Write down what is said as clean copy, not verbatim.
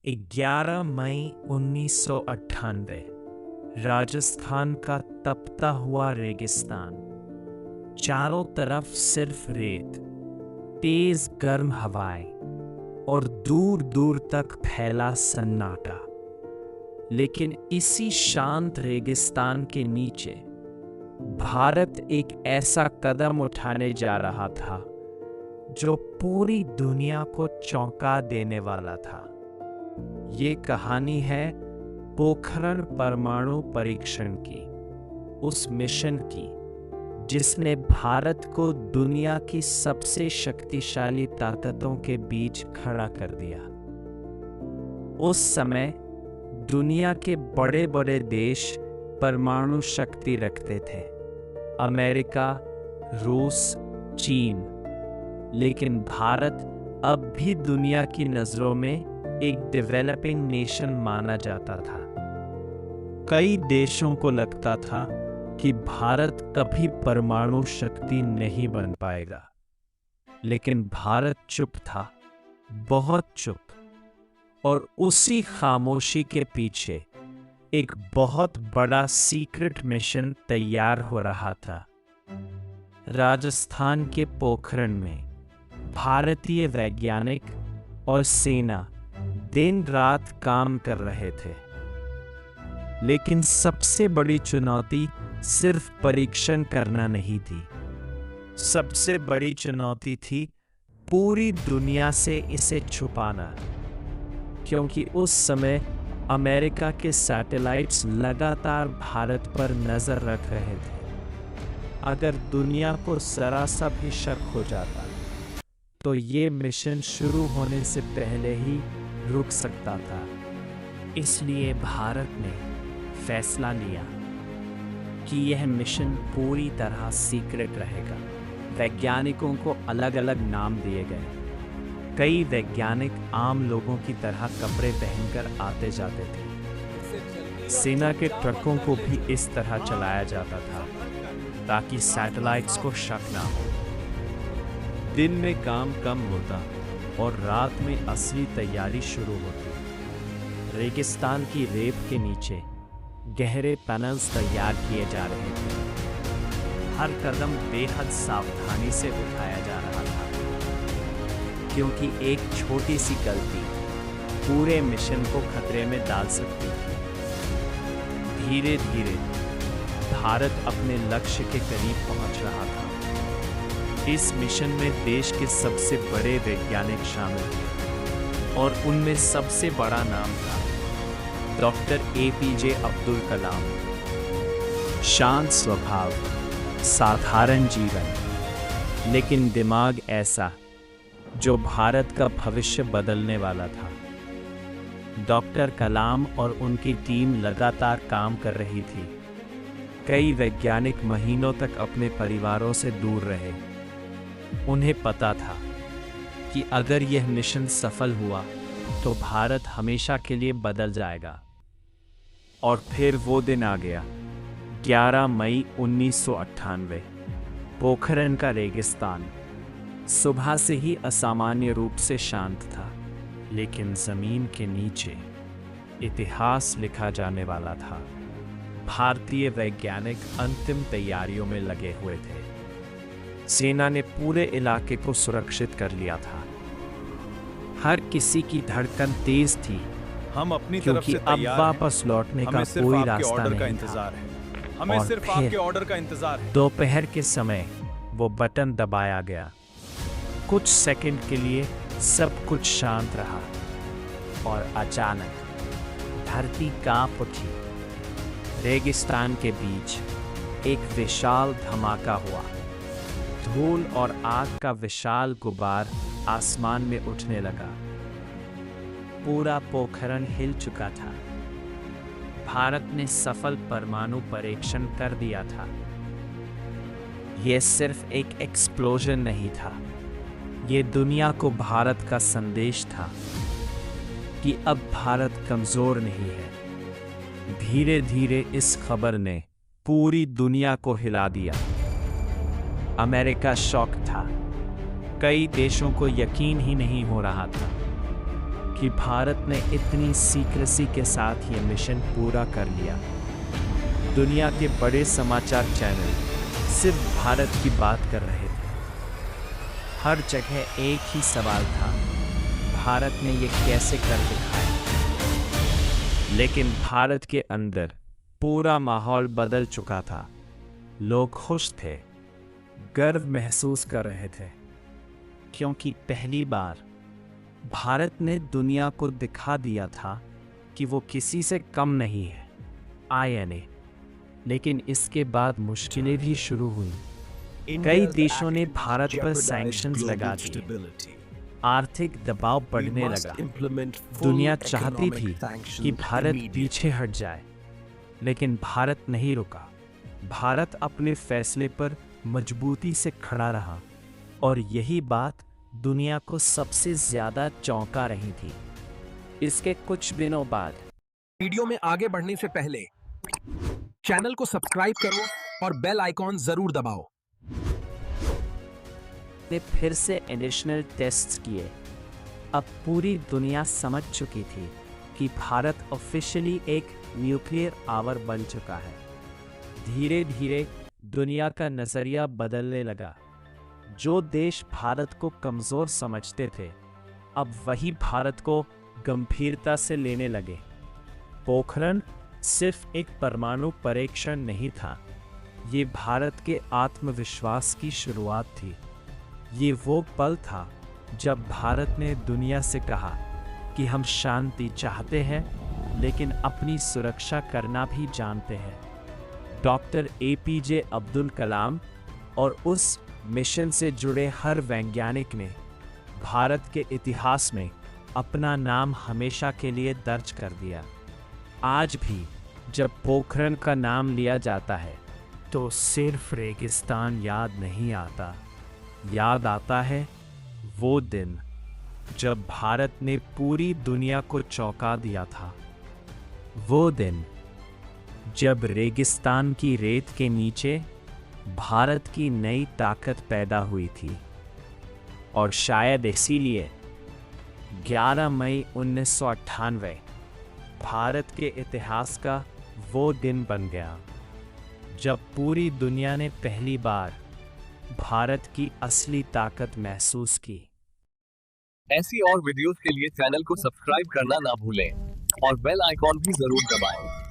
11 मई 1998 राजस्थान का तपता हुआ रेगिस्तान। चारों तरफ सिर्फ रेत, तेज गर्म हवाएं और दूर दूर तक फैला सन्नाटा। लेकिन इसी शांत रेगिस्तान के नीचे भारत एक ऐसा कदम उठाने जा रहा था जो पूरी दुनिया को चौंका देने वाला था। ये कहानी है पोखरण परमाणु परीक्षण की, उस मिशन की जिसने भारत को दुनिया की सबसे शक्तिशाली ताकतों के बीच खड़ा कर दिया। उस समय दुनिया के बड़े बड़े देश परमाणु शक्ति रखते थे, अमेरिका, रूस, चीन। लेकिन भारत अब भी दुनिया की नजरों में एक डेवलपिंग नेशन माना जाता था। कई देशों को लगता था कि भारत कभी परमाणु शक्ति नहीं बन पाएगा, लेकिन भारत चुप था, बहुत चुप। और उसी खामोशी के पीछे एक बहुत बड़ा सीक्रेट मिशन तैयार हो रहा था। राजस्थान के पोखरण में भारतीय वैज्ञानिक और सेना दिन रात काम कर रहे थे। लेकिन सबसे बड़ी चुनौती सिर्फ परीक्षण करना नहीं थी। सबसे बड़ी चुनौती थी पूरी दुनिया से इसे छुपाना, क्योंकि उस समय अमेरिका के सैटेलाइट्स लगातार भारत पर नजर रख रहे थे। अगर दुनिया को जरा सा भी शक हो जाता तो ये मिशन शुरू होने से पहले ही रुक सकता था। इसलिए भारत ने फैसला लिया कि यह मिशन पूरी तरह सीक्रेट रहेगा। वैज्ञानिकों को अलग अलग नाम दिए गए। कई वैज्ञानिक आम लोगों की तरह कपड़े पहनकर आते जाते थे। सेना के ट्रकों को भी इस तरह चलाया जाता था ताकि सैटेलाइट्स को शक ना हो। दिन में काम कम होता और रात में असली तैयारी शुरू होती। रेगिस्तान की रेत के नीचे गहरे टनल्स तैयार किए जा रहे थे। हर कदम बेहद सावधानी से उठाया जा रहा था, क्योंकि एक छोटी सी गलती पूरे मिशन को खतरे में डाल सकती थी। धीरे धीरे भारत अपने लक्ष्य के करीब पहुंच रहा था। इस मिशन में देश के सबसे बड़े वैज्ञानिक शामिल थे और उनमें सबसे बड़ा नाम था डॉक्टर APJ अब्दुल कलाम। शांत स्वभाव, साधारण जीवन, लेकिन दिमाग ऐसा जो भारत का भविष्य बदलने वाला था। डॉक्टर कलाम और उनकी टीम लगातार काम कर रही थी। कई वैज्ञानिक महीनों तक अपने परिवारों से दूर रहे। उन्हें पता था कि अगर यह मिशन सफल हुआ तो भारत हमेशा के लिए बदल जाएगा। और फिर वो दिन आ गया, 11 मई 1998। पोखरण का रेगिस्तान सुबह से ही असामान्य रूप से शांत था, लेकिन जमीन के नीचे इतिहास लिखा जाने वाला था। भारतीय वैज्ञानिक अंतिम तैयारियों में लगे हुए थे। सेना ने पूरे इलाके को सुरक्षित कर लिया था। हर किसी की धड़कन तेज थी। हम अपनी तरफ से अब वापस लौटने का कोई रास्ता नहीं था। हमें सिर्फ आपके ऑर्डर का इंतजार है। दोपहर के समय वो बटन दबाया गया। कुछ सेकंड के लिए सब कुछ शांत रहा और अचानक धरती कांप उठी। रेगिस्तान के बीच एक विशाल धमाका हुआ। धूल और आग का विशाल गुबार आसमान में उठने लगा। पूरा पोखरण हिल चुका था। भारत ने सफल परमाणु परीक्षण कर दिया था। यह सिर्फ एक एक्सप्लोजन नहीं था, यह दुनिया को भारत का संदेश था कि अब भारत कमजोर नहीं है। धीरे धीरे इस खबर ने पूरी दुनिया को हिला दिया। अमेरिका शॉक था। कई देशों को यकीन ही नहीं हो रहा था कि भारत ने इतनी सीक्रेसी के साथ ये मिशन पूरा कर लिया। दुनिया के बड़े समाचार चैनल सिर्फ भारत की बात कर रहे थे। हर जगह एक ही सवाल था, भारत ने ये कैसे कर दिखाया। लेकिन भारत के अंदर पूरा माहौल बदल चुका था। लोग खुश थे, गर्व महसूस कर रहे थे, क्योंकि पहली बार भारत ने दुनिया को दिखा दिया था कि वो किसी से कम नहीं है। INA। लेकिन इसके बाद मुश्किलें भी शुरू हुई। कई देशों ने भारत पर सैंक्शंस लगा दिए, आर्थिक दबाव बढ़ने लगा। दुनिया चाहती थी कि भारत पीछे हट जाए, लेकिन भारत नहीं रुका। भारत अपने फैसले पर मजबूती से खड़ा रहा, और यही बात दुनिया को सबसे ज्यादा चौंका रही थी। इसके कुछ दिनों बाद वीडियो में आगे बढ़ने से पहले चैनल को सब्सक्राइब करो और बेल आइकॉन जरूर दबाओ। ने फिर से एडिशनल टेस्ट्स किए। अब पूरी दुनिया समझ चुकी थी कि भारत ऑफिशियली एक न्यूक्लियर पावर बन चुका है। धीरे धीरे दुनिया का नजरिया बदलने लगा। जो देश भारत को कमजोर समझते थे, अब वही भारत को गंभीरता से लेने लगे। पोखरण सिर्फ एक परमाणु परीक्षण नहीं था, ये भारत के आत्मविश्वास की शुरुआत थी। ये वो पल था जब भारत ने दुनिया से कहा कि हम शांति चाहते हैं, लेकिन अपनी सुरक्षा करना भी जानते हैं। डॉक्टर APJ अब्दुल कलाम और उस मिशन से जुड़े हर वैज्ञानिक ने भारत के इतिहास में अपना नाम हमेशा के लिए दर्ज कर दिया। आज भी जब पोखरण का नाम लिया जाता है, तो सिर्फ रेगिस्तान याद नहीं आता, याद आता है वो दिन जब भारत ने पूरी दुनिया को चौंका दिया था। वो दिन जब रेगिस्तान की रेत के नीचे भारत की नई ताकत पैदा हुई थी। और शायद इसीलिए 11 मई 1998 भारत के इतिहास का वो दिन बन गया, जब पूरी दुनिया ने पहली बार भारत की असली ताकत महसूस की। ऐसी और वीडियोस के लिए चैनल को सब्सक्राइब करना ना भूलें और बेल आइकॉन भी जरूर दबाएं।